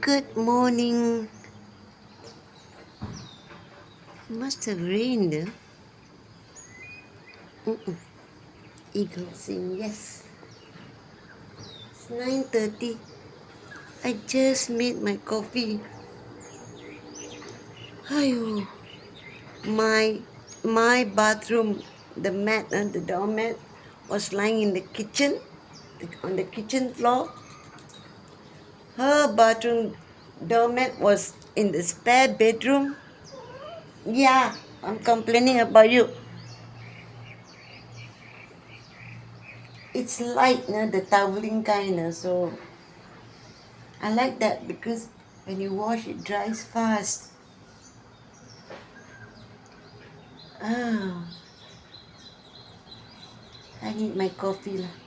Good morning. It must have rained. Eagle sing, yes. It's 9:30. I just made my coffee. Ayo, my bathroom, the mat and the doormat was lying in the kitchen, on the kitchen floor. Her bathroom doormat was in the spare bedroom. Yeah, I'm complaining about you. It's light, the toweling kind, so I like that because when you wash, it dries fast. Ah, I need my coffee lah.